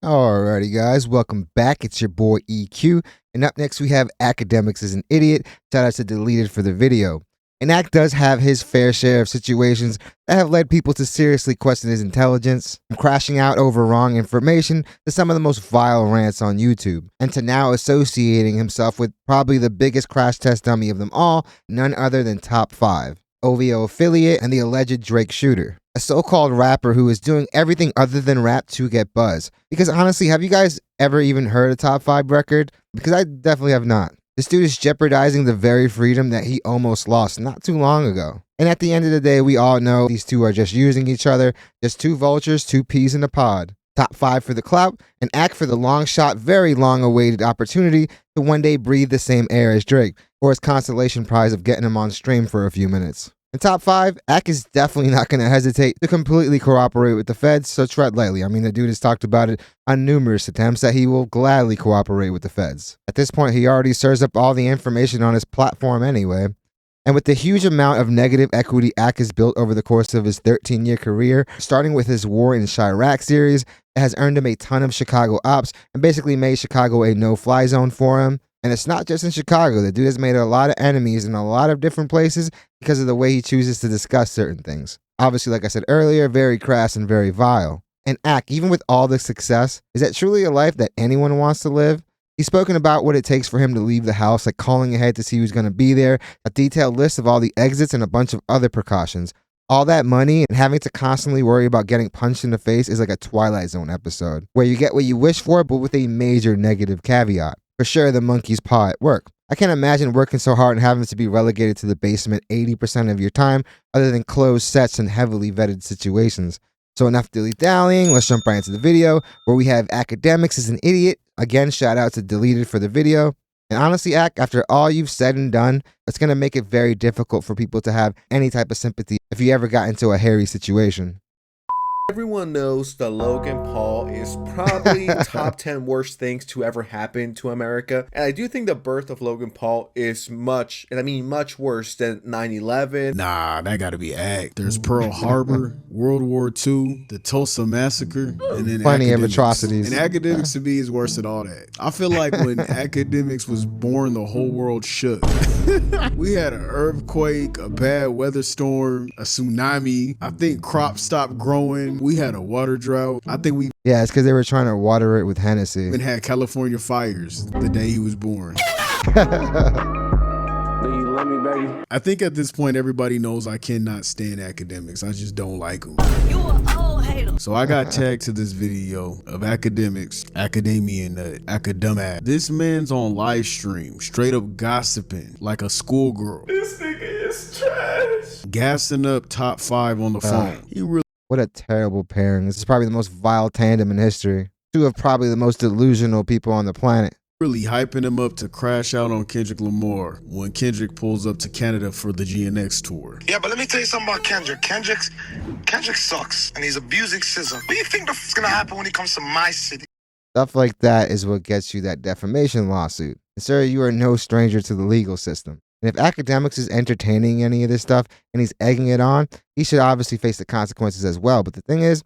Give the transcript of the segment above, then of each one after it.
Alrighty, guys, welcome back. It's your boy EQ, and up next we have Akademiks is an idiot. Shout out to Deleted for the video. And Ak does have his fair share of situations that have led people to seriously question his intelligence, from crashing out over wrong information to some of the most vile rants on YouTube, and to now associating himself with probably the biggest crash test dummy of them all, none other than Top 5, OVO affiliate and the alleged Drake shooter. A so-called rapper who is doing everything other than rap to get buzz. Because honestly, have you guys ever even heard a Top 5 record? Because I definitely have not. This dude is jeopardizing the very freedom that he almost lost not too long ago. And at the end of the day, we all know these two are just using each other, just two vultures, two peas in a pod. Top 5 for the clout, and Ak for the long shot, very long awaited opportunity to one day breathe the same air as Drake, or his consolation prize of getting him on stream for a few minutes. In Top 5, Ak is definitely not going to hesitate to completely cooperate with the feds, so tread lightly. I mean, the dude has talked about it on numerous attempts that he will gladly cooperate with the feds. At this point, he already stirs up all the information on his platform anyway. And with the huge amount of negative equity Ak has built over the course of his 13-year career, starting with his War in Chirac series, it has earned him a ton of Chicago ops and basically made Chicago a no-fly zone for him. And it's not just in Chicago. The dude has made a lot of enemies in a lot of different places because of the way he chooses to discuss certain things. Obviously, like I said earlier, very crass and very vile. And Ak, even with all this success, is that truly a life that anyone wants to live? He's spoken about what it takes for him to leave the house, like calling ahead to see who's going to be there, a detailed list of all the exits, and a bunch of other precautions. All that money and having to constantly worry about getting punched in the face is like a Twilight Zone episode, where you get what you wish for, but with a major negative caveat. For sure, the monkey's paw at work. I can't imagine working so hard and having to be relegated to the basement 80% of your time, other than closed sets and heavily vetted situations. So enough dilly-dallying, let's jump right into the video, where we have Akademiks is an idiot. Again, shout out to Deleted for the video. And honestly, Ak, after all you've said and done, it's going to make it very difficult for people to have any type of sympathy if you ever got into a hairy situation. Everyone knows that Logan Paul is probably top 10 worst things to ever happen to America. And I do think the birth of Logan Paul is much, and I mean much worse than 9/11. Nah, that gotta be Ak. There's Pearl Harbor, World War II, the Tulsa Massacre, and then Plenty of Akademiks. atrocities. And Akademiks to me is worse than all that. I feel like when Akademiks was born, the whole world shook. We had an earthquake, a bad weather storm, a tsunami. I think crops stopped growing. We had a water drought. I think we Yeah, it's because they were trying to water it with Hennessy. even had California fires the day he was born. I think at this point, everybody knows I cannot stand Akademiks. I just don't like them. You an old hater. So I got tagged to this video of Akademiks, Academian Nut, Akadumat. This man's on live stream, straight up gossiping like a schoolgirl. This nigga is trash. Gassing up Top 5 on the phone. He really What a terrible pairing. This is probably the most vile tandem in history. Two of probably the most delusional people on the planet. hyping him up to crash out on Kendrick Lamar when Kendrick pulls up to Canada for the GNX tour. Yeah, but let me tell you something about Kendrick. Kendrick sucks, and he's abusing SZA. What do you think the f***'s gonna happen when he comes to my city? Stuff like that is what gets you that defamation lawsuit. And sir, you are no stranger to the legal system. And if Akademiks is entertaining any of this stuff and he's egging it on, he should obviously face the consequences as well. But the thing is,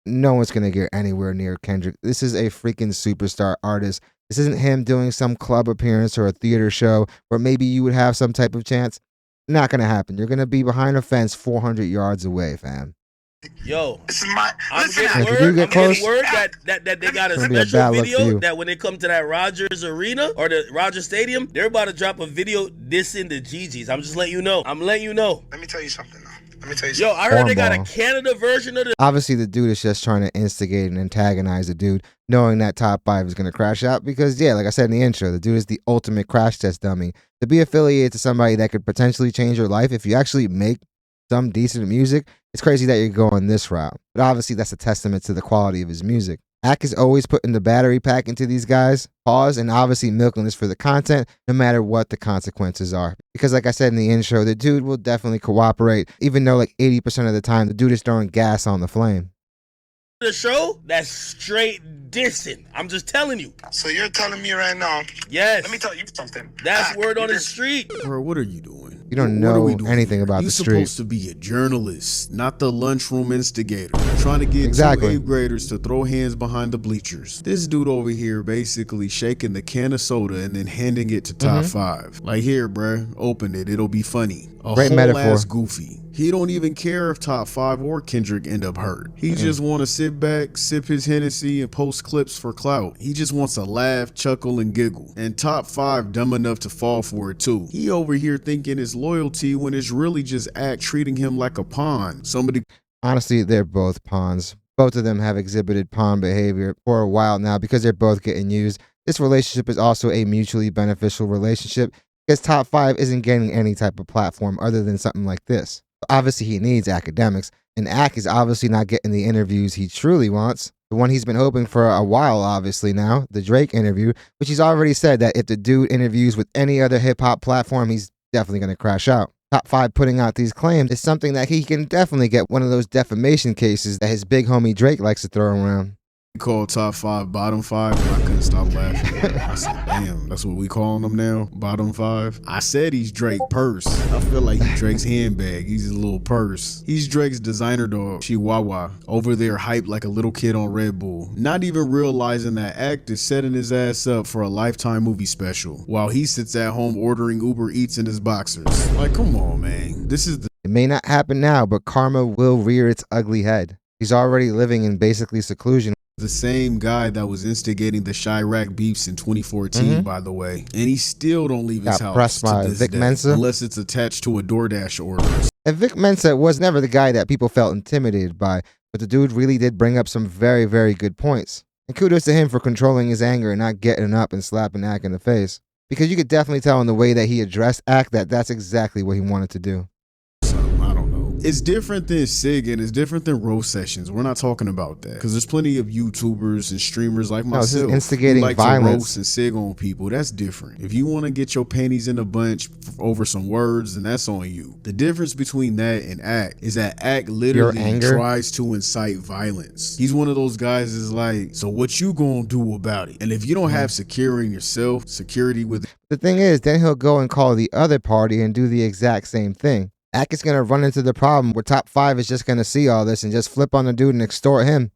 no one's going to get anywhere near Kendrick. This is a freaking superstar artist. This isn't him doing some club appearance or a theater show where maybe you would have some type of chance. Not going to happen. You're going to be behind a fence 400 yards away, fam. Yo, This is my. I'm Listen, getting If you do word, get I'm getting close, word that they got a it's gonna be a special bad look for video you. that when they come to that Rogers Arena or the Rogers Stadium, they're about to drop a video dissing the Gigi's. I'm just letting you know. I'm letting you know. let me tell you something now. Let me tell you Yo, something. I heard they got a Cornball. Canada version of the. Obviously, the dude is just trying to instigate and antagonize the dude, knowing that Top 5 is going to crash out because, yeah, like I said in the intro, the dude is the ultimate crash test dummy. To be affiliated to somebody that could potentially change your life if you actually make some decent music, it's crazy that you're going this route. But obviously, that's a testament to the quality of his music. Ak is always putting the battery pack into these guys, pause, and obviously milking this for the content, no matter what the consequences are. Because like I said in the intro, the dude will definitely cooperate, even though like 80% of the time, the dude is throwing gas on the flame. The show that's straight dissing. I'm just telling you. So you're telling me right now. Yes, Let me tell you something. that's Ak, word on you the just- street. Bro, what are you doing? You don't What are we know doing anything here? about You the street. supposed to be a journalist, not the lunchroom instigator. Trying to get Exactly. two 8th graders to throw hands behind the bleachers. This dude over here basically shaking the can of soda and then handing it to top 5. Like, here, bruh, open it. It'll be funny. A Great whole metaphor. ass goofy. He don't even care if top 5 or Kendrick end up hurt. He just want to sit back, sip his Hennessy, and post clips for clout. He just wants to laugh, chuckle, and giggle. And top 5 dumb enough to fall for it too. He over here thinking it's loyalty when it's really just act treating him like a pawn. Somebody. Honestly, they're both pawns. Both of them have exhibited pawn behavior for a while now because they're both getting used. This relationship is also a mutually beneficial relationship because top 5 isn't getting any type of platform other than something like this. Obviously, he needs Akademiks, and Ak is obviously not getting the interviews he truly wants. The one he's been hoping for a while, obviously now, the Drake interview, which he's already said that if the dude interviews with any other hip-hop platform, he's definitely going to crash out. Top 5 putting out these claims is something that he can definitely get one of those defamation cases that his big homie Drake likes to throw around. Called top 5 bottom 5, and I couldn't stop laughing. I said, damn, that's what we calling them now, bottom 5. I said he's Drake purse. I feel like he's Drake's handbag. He's his little purse. He's Drake's designer dog, Chihuahua, over there hyped like a little kid on Red Bull, not even realizing that Act is setting his ass up for a Lifetime movie special while he sits at home ordering Uber Eats in his boxers. Like, come on, man. This is the. It may not happen now, but karma will rear its ugly head. He's already living in basically seclusion. The same guy that was instigating the Chirac beefs in 2014, by the way. And he still don't leave his Got house pressed by to this Vic day, Mensa? unless it's attached to a DoorDash order. And Vic Mensa was never the guy that people felt intimidated by, but the dude really did bring up some very, very good points. And kudos to him for controlling his anger and not getting up and slapping Ak in the face. Because you could definitely tell in the way that he addressed Ak that that's exactly what he wanted to do. I don't know. It's different than SIG and it's different than roast sessions. We're not talking about that because there's plenty of YouTubers and streamers like No, this is myself instigating who like violence. to roast and SIG on people. That's different. If you want to get your panties in a bunch over some words, then that's on you. The difference between that and Act is that Act literally anger? tries to incite violence. He's one of those guys is like, so what you gonna do about it? And if you don't have securing yourself, security with. The thing is, then he'll go and call the other party and do the exact same thing. Ak is going to run into the problem where top 5 is just going to see all this and just flip on the dude and extort him.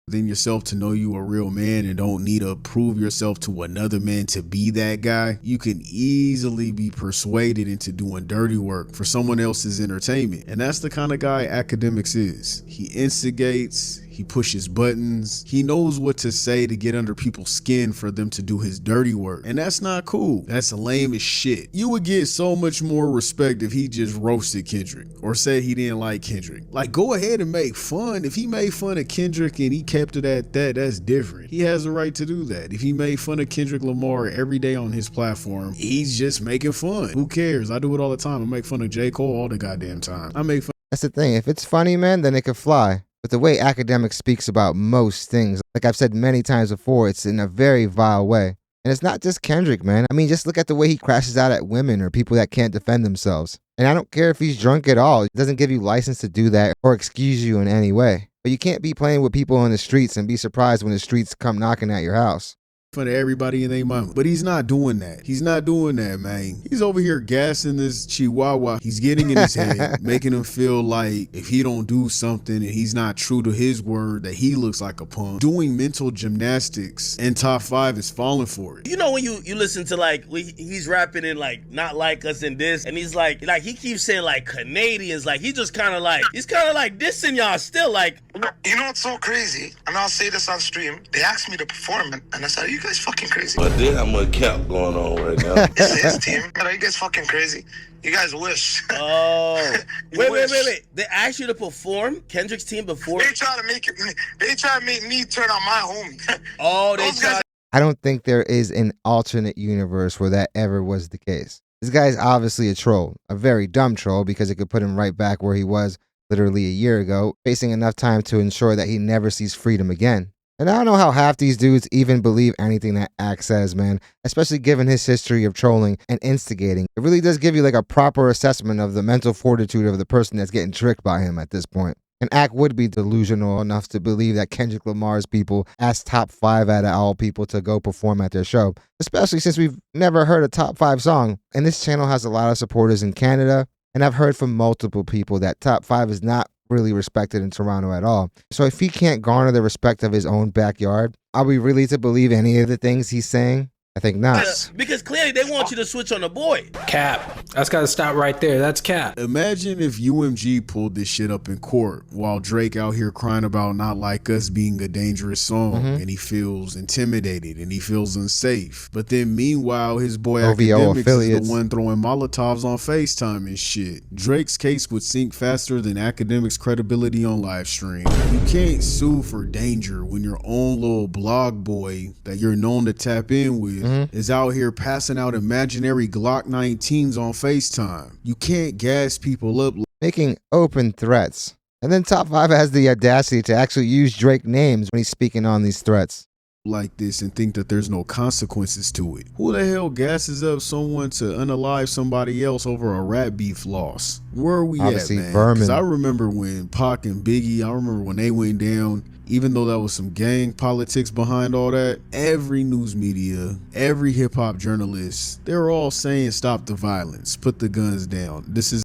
Within yourself to know you a real man and don't need to prove yourself to another man to be that guy, you can easily be persuaded into doing dirty work for someone else's entertainment. And that's the kind of guy Akademiks is. He instigates, he pushes buttons, he knows what to say to get under people's skin for them to do his dirty work. And that's not cool. That's lame as shit. You would get so much more respect if he just roasted Kendrick or said he didn't like Kendrick. Like, go ahead and make fun. If he made fun of Kendrick and he kept it at that, that's different. He has the right to do that. If he made fun of Kendrick Lamar every day on his platform, he's just making fun. Who cares? I do it all the time. I make fun of J. Cole all the goddamn time. I make fun. That's the thing. If it's funny, man, then it could fly. But the way Akademiks speaks about most things, like I've said many times before, it's in a very vile way. And it's not just Kendrick, man. I mean, just look at the way he crashes out at women or people that can't defend themselves. And I don't care if he's drunk at all. It doesn't give you license to do that or excuse you in any way. But you can't be playing with people on the streets and be surprised when the streets come knocking at your house. Fun of everybody and their mama. But he's not doing that. He's not doing that, man. He's over here gassing this Chihuahua. He's getting in his head, making him feel like if he don't do something and he's not true to his word, that he looks like a punk. Doing mental gymnastics, and top 5 is falling for it. You know when you listen to like he's rapping in like not like us and this, and he's like he keeps saying like Canadians, like he's kind of like dissing y'all still, like. You know what's so crazy? And I'll say this on stream. They asked me to perform, and I said, "Are you guys fucking crazy?" But they have more cap going on right now. This is his team. Are you guys fucking crazy? You guys wish. Oh, You wait. wish. They asked you to perform Kendrick's team before. They try to make it. They try to make me turn on my homie. Oh, they Those guys tried. I don't think there is an alternate universe where that ever was the case. This guy's obviously a troll, a very dumb troll because it could put him right back where he was literally a year ago, facing enough time to ensure that he never sees freedom again. And I don't know how half these dudes even believe anything that Ak says, man, especially given his history of trolling and instigating. It really does give you like a proper assessment of the mental fortitude of the person that's getting tricked by him at this point. And Act would be delusional enough to believe that Kendrick Lamar's people asked top 5 out of all people to go perform at their show, especially since we've never heard a top 5 song. And this channel has a lot of supporters in Canada, and I've heard from multiple people that top 5 is not really respected in Toronto at all. So if he can't garner the respect of his own backyard, are we really to believe any of the things he's saying? I think not. Because clearly they want you to switch on the boy. Cap. That's gotta stop right there. That's cap. Imagine if UMG pulled this shit up in court while Drake out here crying about Not Like Us being a dangerous song, and he feels intimidated and he feels unsafe. But then meanwhile, his boy Akademiks is the one throwing Molotovs on FaceTime and shit. Drake's case would sink faster than Akademiks' credibility on live stream. You can't sue for danger when your own little blog boy that you're known to tap in with is out here passing out imaginary Glock 19s on FaceTime. You can't gas people up. Making open threats. And then top 5 has the audacity to actually use Drake names when he's speaking on these threats. Like this and think that there's no consequences to it. Who the hell gasses up someone to unalive somebody else over a rap beef loss? Where are we Obviously, at, man? Vermin. Because I remember when Pac and Biggie, I remember when they went down, even though that was some gang politics behind all that, every news media, every hip hop journalist, they were all saying stop the violence, put the guns down. This is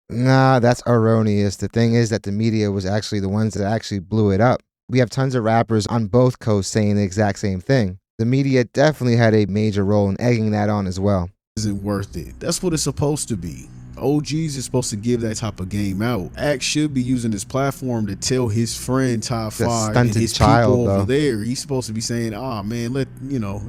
Nah, that's erroneous. The thing is that the media was actually the ones that actually blew it up. We have tons of rappers on both coasts saying the exact same thing. The media definitely had a major role in egging that on as well. isn't worth it. That's what it's supposed to be. OGs is supposed to give that type of game out. Axe should be using this platform to tell his friend Top 5 and his people over there. He's supposed to be saying, man,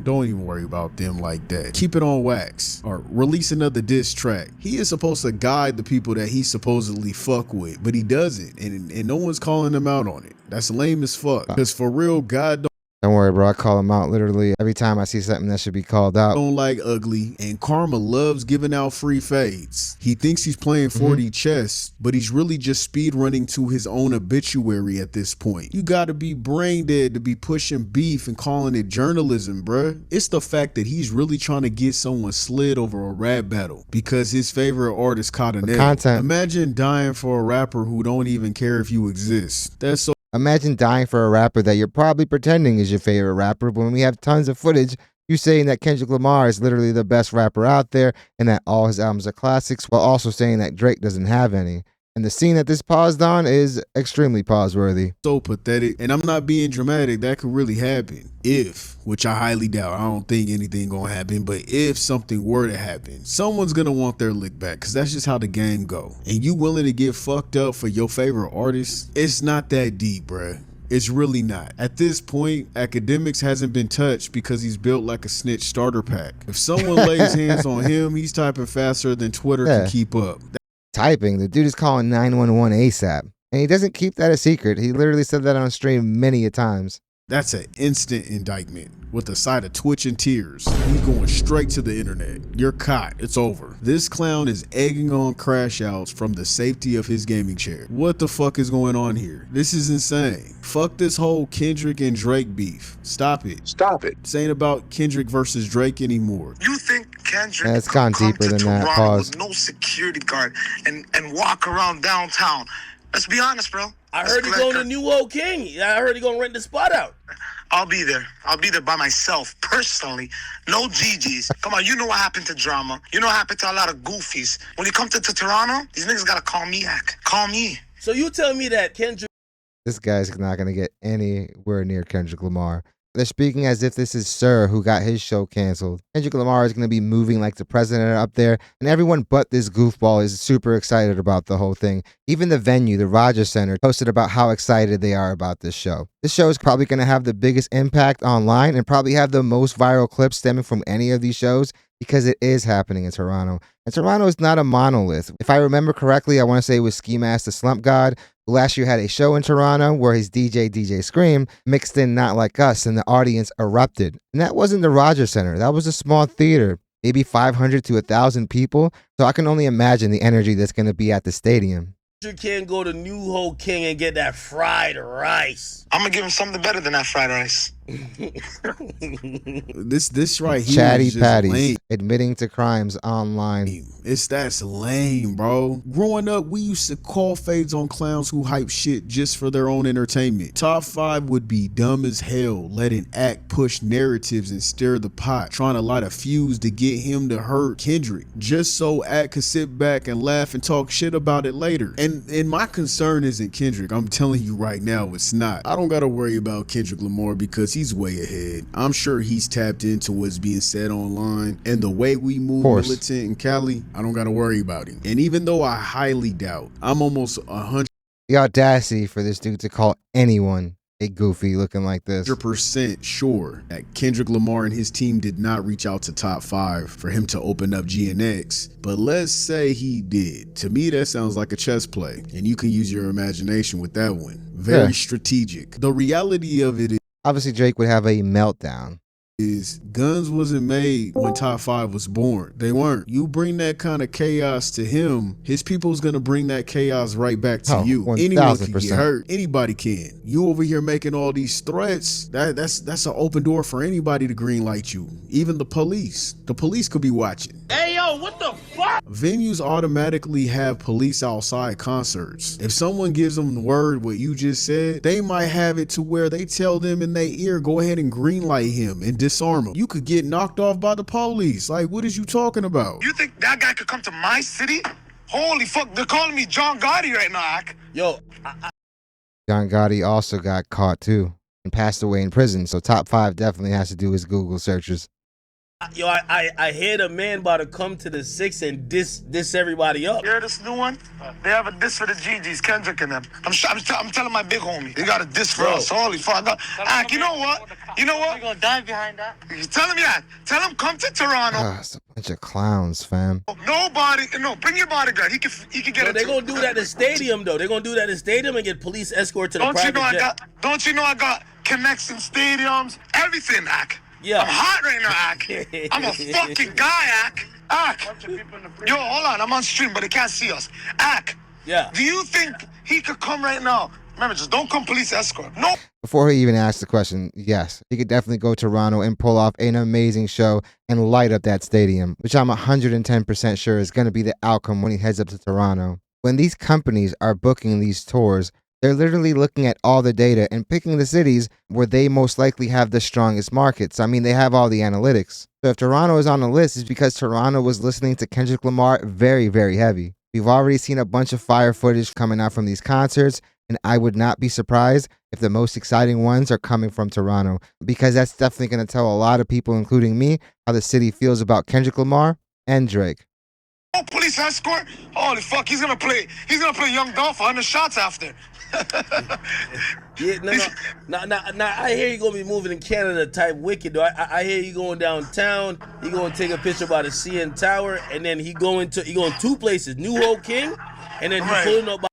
don't even worry about them like that. Keep it on wax. Or release another diss track. He is supposed to guide the people that he supposedly fuck with, but he doesn't. And no one's calling him out on it. That's lame as fuck. Because for real, God don't worry, bro. I call him out literally every time I see something that should be called out. Don't like ugly, and Karma loves giving out free fades. He thinks he's playing 4D chess, but he's really just speed running to his own obituary at this point. You gotta be brain dead to be pushing beef and calling it journalism, bruh. It's the fact that he's really trying to get someone slid over a rap battle because his favorite artist caught an L. Imagine dying for a rapper who don't even care if you exist. That's so. Imagine dying for a rapper that you're probably pretending is your favorite rapper, but when we have tons of footage, you saying that Kendrick Lamar is literally the best rapper out there and that all his albums are classics, while also saying that Drake doesn't have any. And the scene that this paused on is extremely pause-worthy. So pathetic. And I'm not being dramatic. That could really happen. If, which I highly doubt, I don't think anything gonna happen, but if something were to happen, someone's gonna want their lick back, because that's just how the game go. And you willing to get fucked up for your favorite artist? It's not that deep, bruh. It's really not. At this point, Akademiks hasn't been touched because he's built like a snitch starter pack. If someone lays hands on him, he's typing faster than Twitter can keep up. Typing, the dude is calling 911 ASAP. And he doesn't keep that a secret. He literally said that on stream many a times. That's an instant indictment with a side of twitch and tears. He's going straight to the internet. You're caught. It's over. This clown is egging on crash outs from the safety of his gaming chair. What the fuck is going on here? This is insane. Fuck this whole Kendrick and Drake beef. Stop it. Stop it. This ain't about Kendrick versus Drake anymore. You think Kendrick it's gone deeper than that. Pause. With no security guard and walk around downtown? Let's be honest, bro. I heard he going to New Old King. I heard he going to rent the spot out. I'll be there. I'll be there by myself, personally. No GGs. Come on, you know what happened to Drama. You know what happened to a lot of goofies. When you come to Toronto, these niggas gotta call me Ack. Call me. So you tell me that Kendrick... This guy's not going to get anywhere near Kendrick Lamar. They're speaking as if this is Sir who got his show canceled. Kendrick Lamar is going to be moving like the president up there, and everyone but this goofball is super excited about the whole thing. Even the venue, the Rogers Center, posted about how excited they are about this show. This show is probably going to have the biggest impact online and probably have the most viral clips stemming from any of these shows because it is happening in Toronto. And Toronto is not a monolith. If I remember correctly, I want to say it was Ski Mask the Slump God, who last year had a show in Toronto where his DJ Scream mixed in Not Like Us and the audience erupted. And that wasn't the Rogers Center. That was a small theater, maybe 500 to 1,000 people. So I can only imagine the energy that's going to be at the stadium. You can't go to New Hope King and get that fried rice. I'm gonna give him something better than that fried rice. This right here Chatty is just patties lame. admitting to crimes online. That's lame, bro. Growing up, we used to call fades on clowns who hype shit just for their own entertainment. Top 5 would be dumb as hell, letting Act push narratives and stir the pot, trying to light a fuse to get him to hurt Kendrick, just so Act could sit back and laugh and talk shit about it later. And my concern isn't Kendrick. I'm telling you right now, it's not. I don't gotta worry about Kendrick Lamar because he's way ahead. I'm sure he's tapped into what's being said online, and the way we move militant in Cali, I don't gotta worry about him. And even though I highly doubt, I'm almost 100% The audacity for this dude to call anyone a goofy looking like this. sure that Kendrick Lamar and his team did not reach out to Top 5 for him to open up GNX, but let's say he did. To me, that sounds like a chess play, and you can use your imagination with that one. Very strategic. The reality of it Obviously, Drake would have a meltdown. is guns wasn't made when Top 5 was born. They weren't. You bring that kind of chaos to him, his people's gonna bring that chaos right back to you. Anyone can get hurt. Anybody can. You over here making all these threats, that's an open door for anybody to green light you. Even the police. The police could be watching. Hey, yo, what the fuck? Venues automatically have police outside concerts. If someone gives them the word what you just said, they might have it to where they tell them in their ear, go ahead and greenlight him and disarm him. You could get knocked off by the police. Like, what is you talking about? You think that guy could come to my city? Holy fuck, they're calling me John Gotti right now, Ak. Yo, John Gotti also got caught too and passed away in prison. So Top 5 definitely has to do his Google searches. yo, I hear the man about to come to the 6 and diss everybody up. You hear this new one? They have a diss for the GGs, Kendrick and them. I'm telling my big homie. They got a diss for us. Holy fuck. Ak, you know what? You know what? You're gonna die behind that. You tell him, yeah. Tell him come to Toronto. It's a bunch of clowns, fam. Nobody, no, bring your bodyguard. He can get it. They're gonna do that at the stadium though. They're gonna do that at the stadium and get police escort to the private jet. Don't you know I got connects in stadiums? Everything, Ak. Yeah. I'm hot right now, Ak. I'm a fucking guy, Ak. Ak. Yo, hold on. I'm on stream, but they can't see us. Ak. Yeah. Do you think he could come right now? Remember, just don't come police escort. No. Before he even asked the question, yes, he could definitely go to Toronto and pull off an amazing show and light up that stadium, which I'm 110% sure is going to be the outcome when he heads up to Toronto. When these companies are booking these tours, they're literally looking at all the data and picking the cities where they most likely have the strongest markets. I mean, they have all the analytics. So if Toronto is on the list, it's because Toronto was listening to Kendrick Lamar very, very heavy. We've already seen a bunch of fire footage coming out from these concerts, and I would not be surprised if the most exciting ones are coming from Toronto, because that's definitely going to tell a lot of people, including me, how the city feels about Kendrick Lamar and Drake. Oh, police escort? Holy fuck, he's gonna play Young Dolph 100 shots after. Yeah, no. I hear you gonna be moving in Canada type wicked though. I hear you going downtown. You gonna take a picture by the CN Tower, and then he going 2 places, New Hope King, and then he pulling up.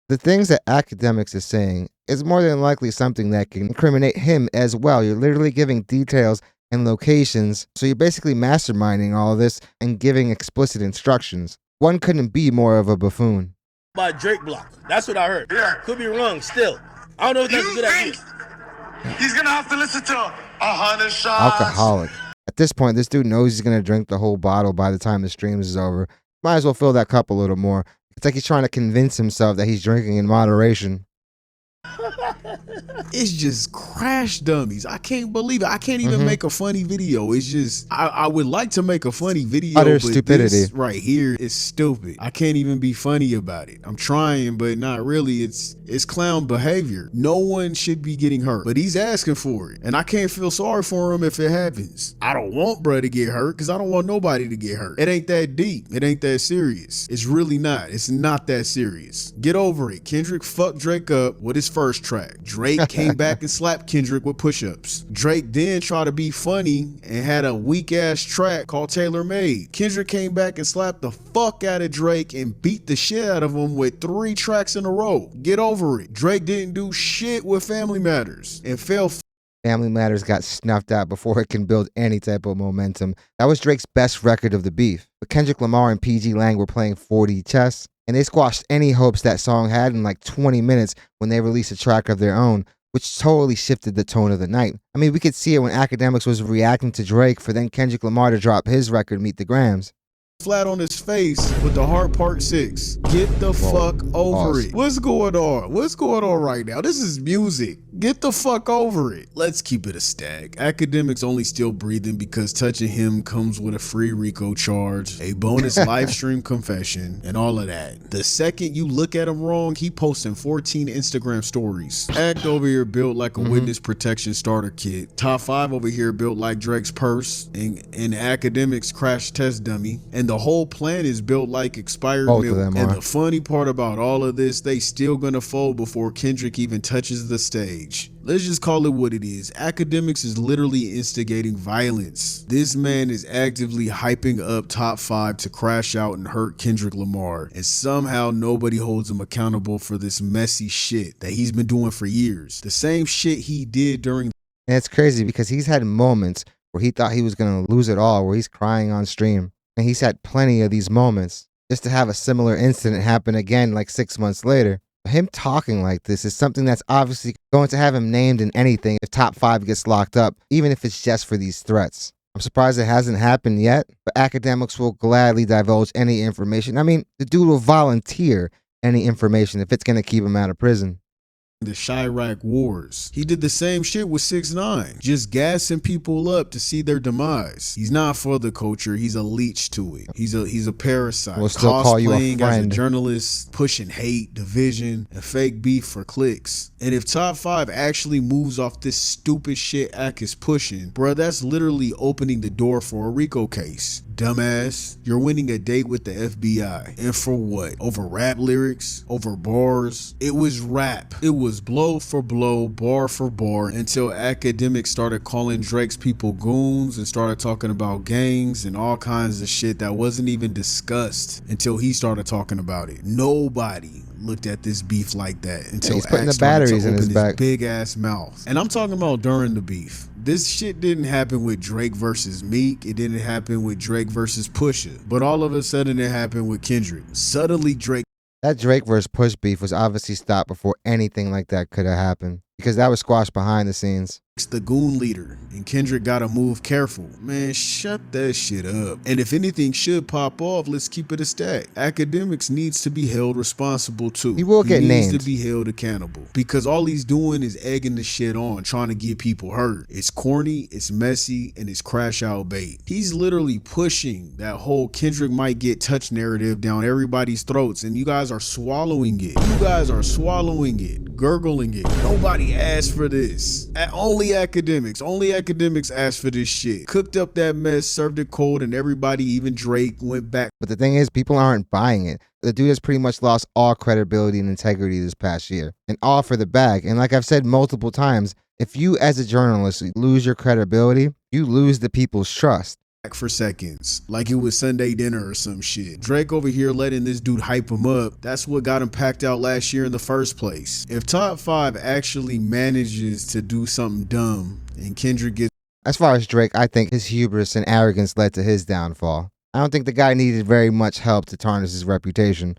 The things that Akademiks is saying is more than likely something that can incriminate him as well. You're literally giving details and locations, so you're basically masterminding all of this and giving explicit instructions. One couldn't be more of a buffoon. By Drake block. That's what I heard. Yeah. Could be wrong still. I don't know if that's a good idea. He's gonna have to listen to 100 shots. Alcoholic. At this point, this dude knows he's going to drink the whole bottle by the time the stream is over. Might as well fill that cup a little more. It's like he's trying to convince himself that he's drinking in moderation. It's just crash dummies. I can't believe it. I can't even make a funny video. It's just, I would like to make a funny video, Utter but stupidity. this right here is stupid. I can't even be funny about it. I'm trying, but not really. It's clown behavior. No one should be getting hurt, but he's asking for it, and I can't feel sorry for him if it happens. I don't want bruh to get hurt because I don't want nobody to get hurt. It ain't that deep. It ain't that serious. It's really not. It's not that serious. Get over it. Kendrick fucked Drake up with his first track. Drake came back and slapped Kendrick with push-ups. Drake then tried to be funny and had a weak-ass track called Tailor Made. Kendrick came back and slapped the fuck out of Drake and beat the shit out of him with 3 tracks in a row. Get over it. Drake didn't do shit with Family Matters and fell. Family Matters got snuffed out before it can build any type of momentum. That was Drake's best record of the beef. But Kendrick Lamar and PG Lang were playing 4D chess, and they squashed any hopes that song had in like 20 minutes when they released a track of their own, which totally shifted the tone of the night. I mean, we could see it when Akademiks was reacting to Drake for then Kendrick Lamar to drop his record, Meet the Grams. Flat on his face with the Heart Part 6. Get the fuck over it. What's going on? What's going on right now? This is music. Get the fuck over it. Let's keep it a stack. Akademiks only still breathing because touching him comes with a free RICO charge, a bonus live stream confession, and all of that. The second you look at him wrong, he posting 14 Instagram stories. Act over here built like a witness protection starter kit. Top 5 over here built like Drake's purse and Akademiks crash test dummy. And the whole plan is built like expired Both milk. of them And are. the funny part about all of this, they still gonna fold before Kendrick even touches the stage. Let's just call it what it is. Akademiks is literally instigating violence. This man is actively hyping up Top 5 to crash out and hurt Kendrick Lamar. And somehow nobody holds him accountable for this messy shit that he's been doing for years. The same shit he did during. And it's crazy because he's had moments where he thought he was going to lose it all, where he's crying on stream. And he's had plenty of these moments. Just to have a similar incident happen again like 6 months later. Him talking like this is something that's obviously going to have him named in anything if Top 5 gets locked up, even if it's just for these threats. I'm surprised it hasn't happened yet, but Akademiks will gladly divulge any information. I mean, the dude will volunteer any information if it's going to keep him out of prison. The Chirac Wars. He did the same shit with 6ix9ine, just gassing people up to see their demise. He's not for the culture, he's a leech to it. He's a parasite. We'll still call you a cosplaying as a friend. journalist, pushing hate, division, and fake beef for clicks. And if Top 5 actually moves off this stupid shit Ak is pushing, bruh, that's literally opening the door for a RICO case. Dumbass, you're winning a date with the FBI. And for what? Over rap lyrics? Over bars? It was rap. It was blow for blow, bar for bar, until Akademiks started calling Drake's people goons and started talking about gangs and all kinds of shit that wasn't even discussed until he started talking about it. Nobody looked at this beef like that until he's putting Ak the started batteries to in open his back. big ass mouth. And I'm talking about during the beef. This shit didn't happen with Drake versus Meek. It didn't happen with Drake versus Pusha. But all of a sudden it happened with Kendrick. Suddenly Drake. That Drake versus Push beef was obviously stopped before anything like that could have happened, because that was squashed behind the scenes. The goon leader, and Kendrick gotta move careful. Man, shut that shit up. And if anything should pop off, let's keep it a stack. Akademiks needs to be held responsible too. He will get needs named. to be held accountable, because all he's doing is egging the shit on, trying to get people hurt. It's corny, it's messy, and it's crash out bait. He's literally pushing that whole Kendrick might get touched narrative down everybody's throats, and you guys are swallowing it. You guys are swallowing it, gurgling it. Nobody asked for this. Only Akademiks asked for this shit. Cooked up that mess, served it cold, and everybody, even Drake, went back. But the thing is, people aren't buying it. The dude has pretty much lost all credibility and integrity this past year, and all for the bag. And like I've said multiple times, if you as a journalist lose your credibility, you lose the people's trust. For seconds, like it was Sunday dinner or some shit. Drake over here letting this dude hype him up. That's what got him packed out last year in the first place. If Top 5 actually manages to do something dumb and Kendrick gets. As far as Drake, I think his hubris and arrogance led to his downfall. I don't think the guy needed very much help to tarnish his reputation.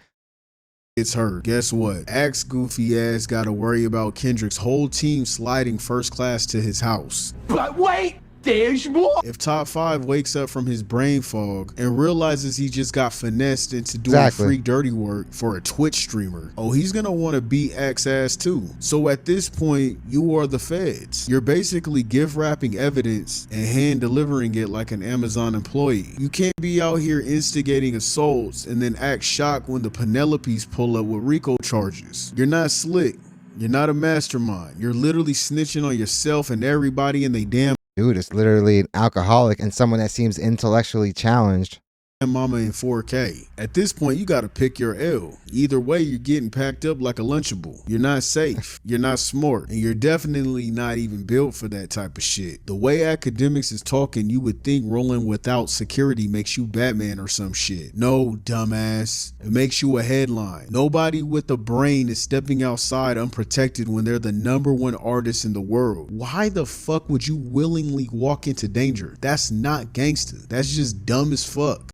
Gets hurt. Guess what? Ak's goofy ass gotta worry about Kendrick's whole team sliding first class to his house. But wait! There's more. If Top 5 wakes up from his brain fog and realizes he just got finessed into doing free dirty work for a Twitch streamer, oh, he's gonna want to beat Ak's ass too. So at this point, you are the feds. You're basically gift wrapping evidence and hand delivering it like an Amazon employee. You can't be out here instigating assaults and then act shocked when the Penelopes pull up with RICO charges. You're not slick. You're not a mastermind. You're literally snitching on yourself and everybody in they damn Dude is literally an alcoholic and someone that seems intellectually challenged. mama in 4K. At this point, you gotta pick your L. Either way, you're getting packed up like a Lunchable. You're not safe, you're not smart, and you're definitely not even built for that type of shit. The way Akademiks is talking, you would think rolling without security makes you Batman or some shit. No, dumbass. It makes you a headline. Nobody with a brain is stepping outside unprotected when they're the #1 artist in the world. Why the fuck would you willingly walk into danger? That's not gangster. That's just dumb as fuck.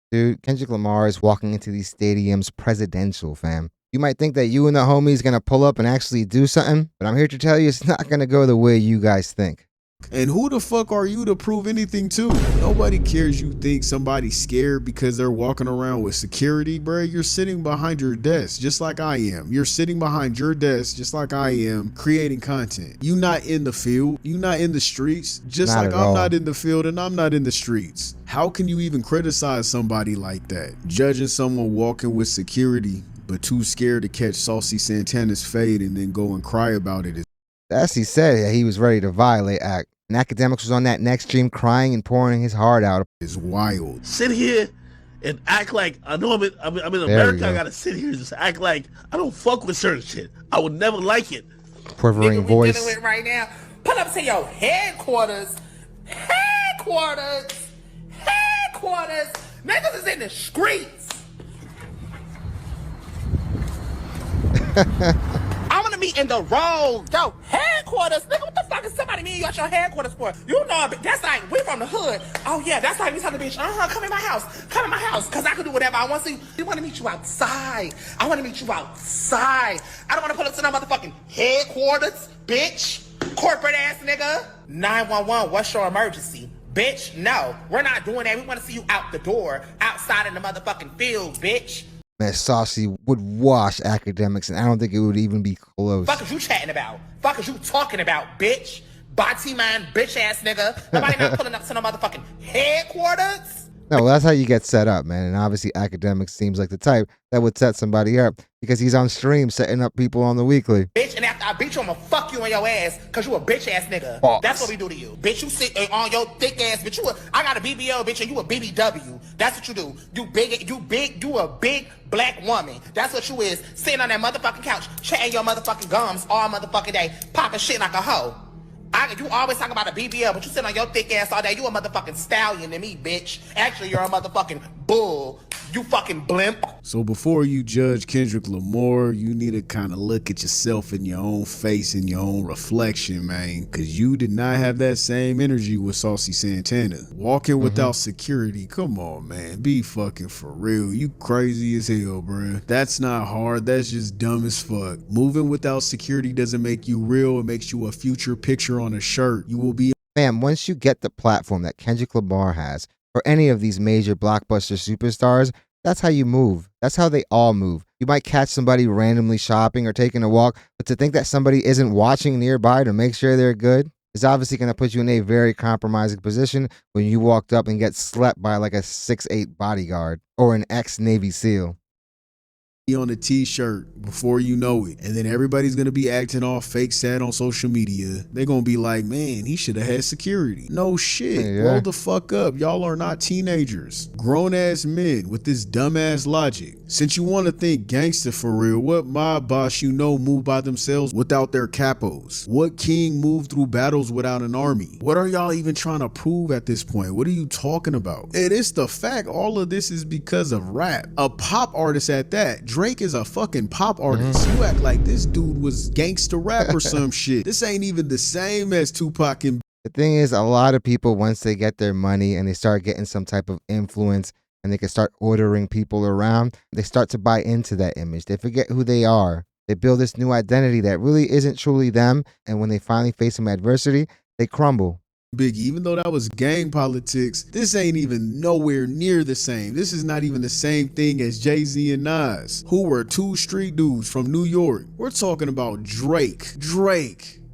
Dude, Kendrick Lamar is walking into these stadiums presidential, fam. You might think that you and the homies gonna pull up and actually do something, but I'm here to tell you it's not gonna go the way you guys think. And who the fuck are you to prove anything to? Nobody cares you think somebody's scared because they're walking around with security, bro. You're sitting behind your desk just like I am. You're sitting behind your desk just like I am, creating content. You not in the field. You not in the streets. Just Not like at I'm all. not in the field and I'm not in the streets. How can you even criticize somebody like that? Judging someone walking with security but too scared to catch Saucy Santana's fade and then go and cry about it is As he said that he was ready to violate Act. And Akademiks was on that next stream crying and pouring his heart out. wild. Sit here and act like I know I'm in we America. go. I gotta sit here and just act like I don't fuck with certain shit. I would never like it. Quivering Nigga, we voice. dealing with right now. Pull up to your headquarters. Headquarters. Headquarters. Niggas is in the streets. I want to meet in the road. Yo, headquarters. Nigga, what the fuck is somebody mean you at your headquarters for? You know, that's like, we from the hood. Oh, yeah, that's like me telling the bitch, come in my house. Come in my house, because I can do whatever I want to. We want to meet you outside. I want to meet you outside. I don't want to pull up to no motherfucking headquarters, bitch. Corporate ass nigga. 911, what's your emergency? Bitch, no, we're not doing that. We want to see you out the door, outside in the motherfucking field, bitch. Man, Saucy would wash Akademiks, and I don't think it would even be close. Fuck is you chatting about? Fuck is you talking about, bitch? Body man, bitch ass nigga. Nobody not pulling up to no motherfucking headquarters. No, well, that's how you get set up, man. And obviously, Akademiks seems like the type that would set somebody up because he's on stream setting up people on the weekly. Bitch, and after I beat you, I'ma fuck you in your ass because you a bitch ass nigga. Boss. That's what we do to you. Bitch, you sit on your thick ass, bitch. I got a BBL, bitch, and you a BBW. That's what you do. You a big black woman. That's what you is. Sitting on that motherfucking couch, chatting your motherfucking gums all motherfucking day, popping shit like a hoe. You always talk about a BBL, but you sit on your thick ass all day. You a motherfucking stallion to me, bitch. Actually, you're a motherfucking bull. You fucking blimp. So before you judge Kendrick Lamar, you need to kind of look at yourself in your own face, in your own reflection, man. Because you did not have that same energy with Saucy Santana. Walking without security, come on, man. Be fucking for real. You crazy as hell, bruh. That's not hard. That's just dumb as fuck. Moving without security doesn't make you real. It makes you a future picture on a shirt. You will be Man, once you get the platform that Kendrick Lamar has, or any of these major blockbuster superstars, that's how you move. That's how they all move. You might catch somebody randomly shopping or taking a walk, but to think that somebody isn't watching nearby to make sure they're good is obviously going to put you in a very compromising position when you walked up and get slept by like a 6'8" bodyguard or an ex-Navy SEAL. on a t-shirt before you know it, and then everybody's gonna be acting all fake sad on social media. They're gonna be like, man, he should have had security. No shit. Yeah. Roll the fuck up. Y'all are not teenagers, grown-ass men with this dumbass logic. Since you want to think gangster for real, what mob boss you know move by themselves without their capos? What king moved through battles without an army? What are y'all even trying to prove at this point? What are you talking about? And it's the fact all of this is because of rap. A pop artist at that. Drake is a fucking pop artist. You act like this dude was gangster rap or some shit. This ain't even the same as Tupac and The thing is, a lot of people, once they get their money and they start getting some type of influence and they can start ordering people around, they start to buy into that image. They forget who they are. They build this new identity that really isn't truly them. And when they finally face some adversity, they crumble. Biggie. Even though that was gang politics, this ain't even nowhere near the same. This is not even the same thing as Jay-Z and Nas, who were two street dudes from New York. We're talking about Drake.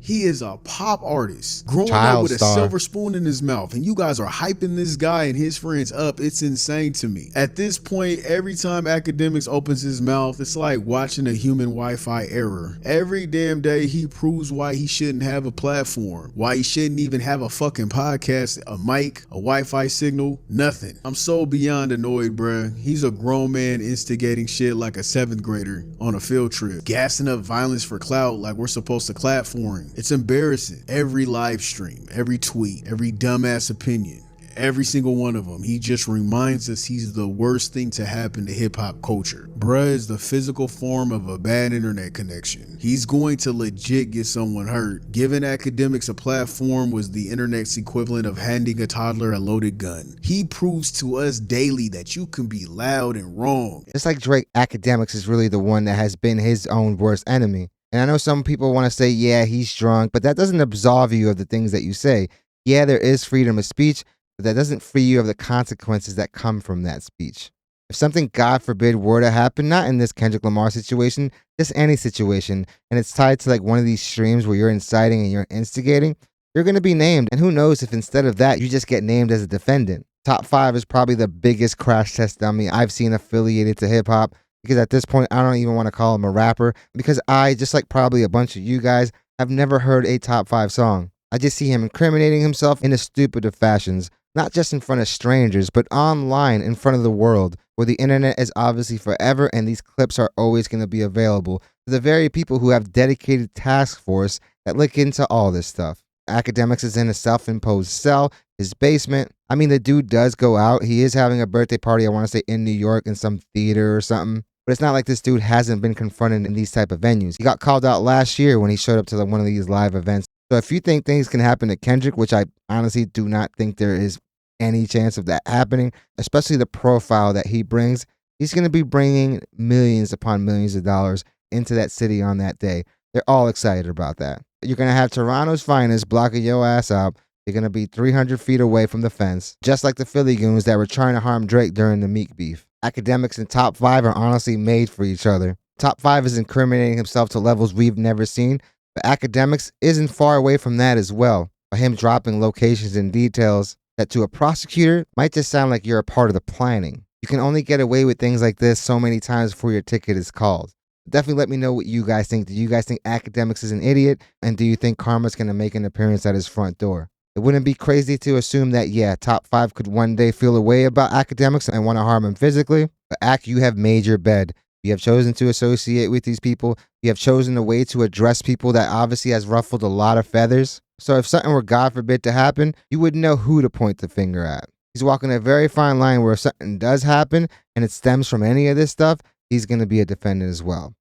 He is a pop artist growing up with a star. silver spoon in his mouth, and you guys are hyping this guy and his friends up. It's insane to me. At this point, every time Akademiks opens his mouth, it's like watching a human Wi-Fi error. Every damn day he proves why he shouldn't have a platform, why he shouldn't even have a fucking podcast, a mic, a Wi-Fi signal, nothing. I'm so beyond annoyed, bruh. He's a grown man instigating shit like a 7th grader on a field trip, gassing up violence for clout like we're supposed to clap for him. It's embarrassing. Every live stream, every tweet, every dumbass opinion, Every single one of them. He just reminds us he's the worst thing to happen to hip hop culture. Bruh is the physical form of a bad internet connection. He's going to legit get someone hurt. Giving Akademiks a platform was the internet's equivalent of handing a toddler a loaded gun. He proves to us daily that you can be loud and wrong. Just like Drake, Akademiks is really the one that has been his own worst enemy. And I know some people want to say, yeah, he's drunk, but that doesn't absolve you of the things that you say. Yeah, there is freedom of speech, but that doesn't free you of the consequences that come from that speech. If something, God forbid, were to happen, not in this Kendrick Lamar situation, just any situation, and it's tied to like one of these streams where you're inciting and you're instigating, you're going to be named. And who knows if instead of that, you just get named as a defendant. Top 5 is probably the biggest crash test dummy I've seen affiliated to hip hop, because at this point, I don't even want to call him a rapper, because I, just like probably a bunch of you guys, have never heard a top 5 song. I just see him incriminating himself in the stupid of fashions, not just in front of strangers, but online in front of the world, where the internet is obviously forever and these clips are always going to be available to the very people who have dedicated task force that look into all this stuff. Akademiks is in a self-imposed cell, his basement. I mean, the dude does go out. He is having a birthday party, I want to say in New York, in some theater or something. But it's not like this dude hasn't been confronted in these type of venues. He got called out last year when he showed up to one of these live events. So if you think things can happen to Kendrick, which I honestly do not think there is any chance of that happening, especially the profile that he brings, he's going to be bringing millions upon millions of dollars into that city on that day. They're all excited about that. You're going to have Toronto's finest blocking your ass out. You're going to be 300 feet away from the fence, just like the Philly goons that were trying to harm Drake during the Meek beef. Akademiks and Top 5 are honestly made for each other. Top 5 is incriminating himself to levels we've never seen, but Akademiks isn't far away from that as well, by him dropping locations and details that to a prosecutor might just sound like you're a part of the planning. You can only get away with things like this so many times before your ticket is called. Definitely let me know what you guys think. Do you guys think Akademiks is an idiot? And do you think Karma's going to make an appearance at his front door? It wouldn't be crazy to assume that, yeah, Top 5 could one day feel a way about Akademiks and want to harm him physically. But Ak, you have made your bed. You have chosen to associate with these people. You have chosen a way to address people that obviously has ruffled a lot of feathers. So if something were, God forbid, to happen, you wouldn't know who to point the finger at. He's walking a very fine line where if something does happen and it stems from any of this stuff, he's going to be a defendant as well.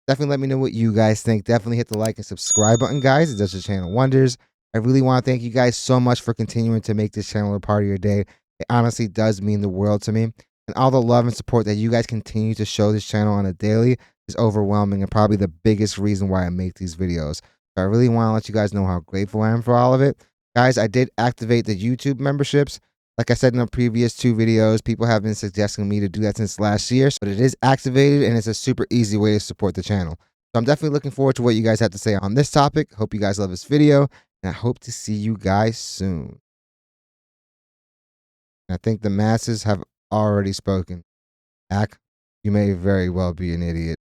Definitely let me know what you guys think. Definitely hit the like and subscribe button, guys. It does the channel wonders. I really want to thank you guys so much for continuing to make this channel a part of your day. It honestly does mean the world to me. And all the love and support that you guys continue to show this channel on a daily is overwhelming and probably the biggest reason why I make these videos. So I really want to let you guys know how grateful I am for all of it. Guys, I did activate the YouTube memberships. Like I said in the previous 2 videos, people have been suggesting me to do that since last year, but it is activated and it's a super easy way to support the channel. So I'm definitely looking forward to what you guys have to say on this topic. Hope you guys love this video, and I hope to see you guys soon. I think the masses have already spoken. Ak, you may very well be an idiot.